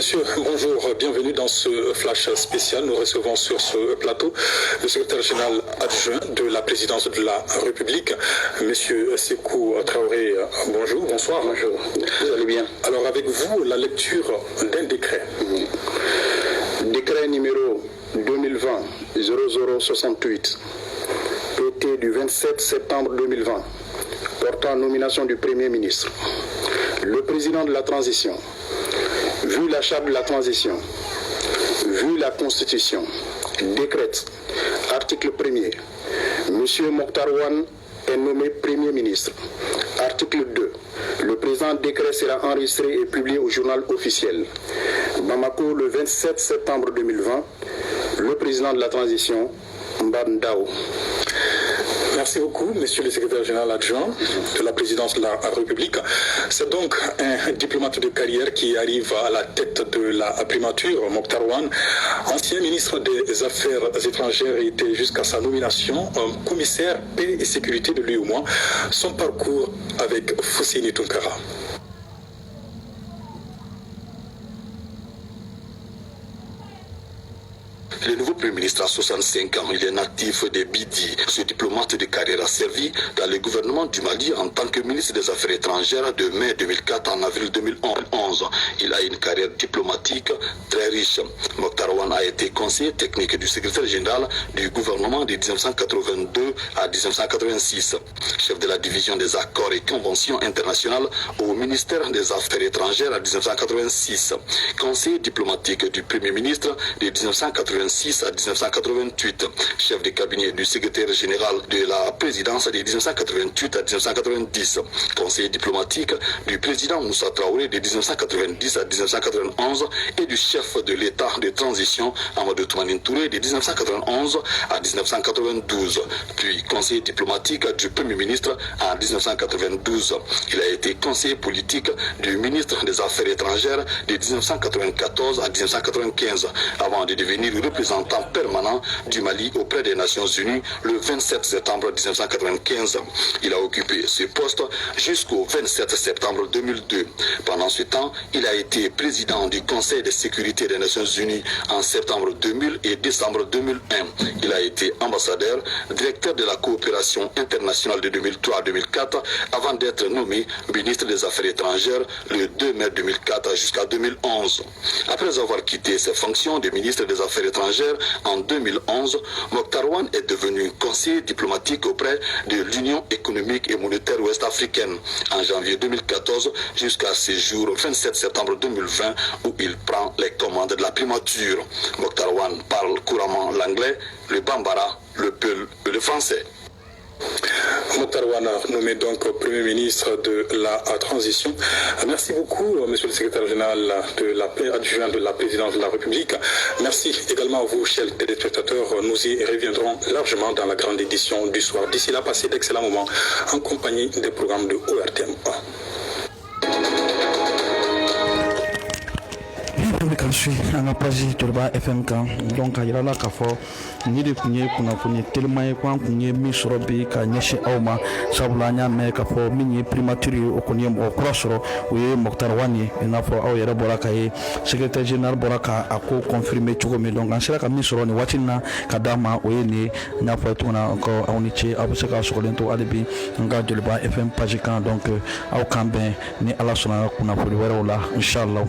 Monsieur, bonjour, bienvenue dans ce flash spécial. Nous recevons sur ce plateau le secrétaire général adjoint de la présidence de la République, Monsieur Sékou Traoré. Bonjour, bonsoir. Bonjour, vous allez bien? Alors avec vous, la lecture d'un décret. Décret numéro 2020-0068, PT du 27 septembre 2020, portant nomination du Premier ministre. Le président de la transition, vu la charte de la transition, vu la Constitution, décrète, article 1er, M. Mokhtar Wane est nommé Premier ministre. Article 2. Le présent décret sera enregistré et publié au journal officiel. Bamako, le 27 septembre 2020, le président de la transition, Mbandao. Merci beaucoup, monsieur le secrétaire général adjoint de la présidence de la République. C'est donc un diplomate de carrière qui arrive à la tête de la primature, Mokhtar Wane, ancien ministre des Affaires étrangères, était jusqu'à sa nomination commissaire paix et sécurité de l'UEMOA. Son parcours avec Fossini Tunkara. Le nouveau Premier ministre a 65 ans, il est natif des Bidi. Ce diplomate de carrière a servi dans le gouvernement du Mali en tant que ministre des Affaires étrangères de mai 2004 en avril 2011. Il a une carrière diplomatique très riche. Mokhtar Wane a été conseiller technique du secrétaire général du gouvernement de 1982 à 1986, chef de la division des accords et conventions internationales au ministère des Affaires étrangères en 1986, conseiller diplomatique du Premier ministre de 1986 à 1988, chef de cabinet du secrétaire général de la présidence de 1988 à 1990, conseiller diplomatique du président Moussa Traoré de 1990 à 1991 et du chef de l'État de transition Amadou Toumani Touré de 1991 à 1992, puis conseiller diplomatique du Premier ministre en 1992. Il a été conseiller politique du ministre des Affaires étrangères de 1994 à 1995, avant de devenir représentant permanent du Mali auprès des Nations Unies le 27 septembre 1995. Il a occupé ce poste jusqu'au 27 septembre 2002. Pendant ce temps, il a été président du Conseil de sécurité des Nations Unies en septembre 2000 et décembre 2001. Il a été ambassadeur, directeur de la coopération internationale de 2003 à 2004 avant d'être nommé ministre des Affaires étrangères le 2 mai 2004 jusqu'à 2011. Après avoir quitté ses fonctions de ministre des Affaires étrangères en 2011, Mokhtar Wane est devenu conseiller diplomatique auprès de l'Union économique et monétaire ouest-africaine en janvier 2014 jusqu'à ce jour 27 septembre 2020 où il prend les commandes de la primature. Mokhtar Wane parle couramment l'anglais, le bambara, le peul et le français. Mokhtar Wane, nommé donc Premier ministre de la transition. Merci beaucoup, monsieur le secrétaire général adjoint de la présidence de la République. Merci également à vous, chers téléspectateurs. Nous y reviendrons largement dans la grande édition du soir. D'ici là, passez d'excellents moments en compagnie des programmes de ORTM. Kan suit an ka page Joliba FM kan donc a yirala k'a fɔ ni de tun ye kunnafoni telima ye ko an kun ye min sɔrɔ bi ka ɲɛsin aw ma sabula an y'a mɛn k'a fɔ min ye primature ye o kɔni ye mɔgɔ kura sɔrɔ o ye Mokhtar Wane ye i n'a fɔ aw yɛrɛ bɔra ka ye secrétaire général bɔra ka a ko confirmer cogo min donc an sera ka min sɔrɔ nin waati in na ka d'a ma o ye nin n y'a fɔ cogo min na ko aw ni ce aw bɛ se ka sɔgɔlen to hali bi an ka Joliba FM page kan donc aw kan bɛn ni Ala sɔnna kunnafoni wɛrɛw la inchallah.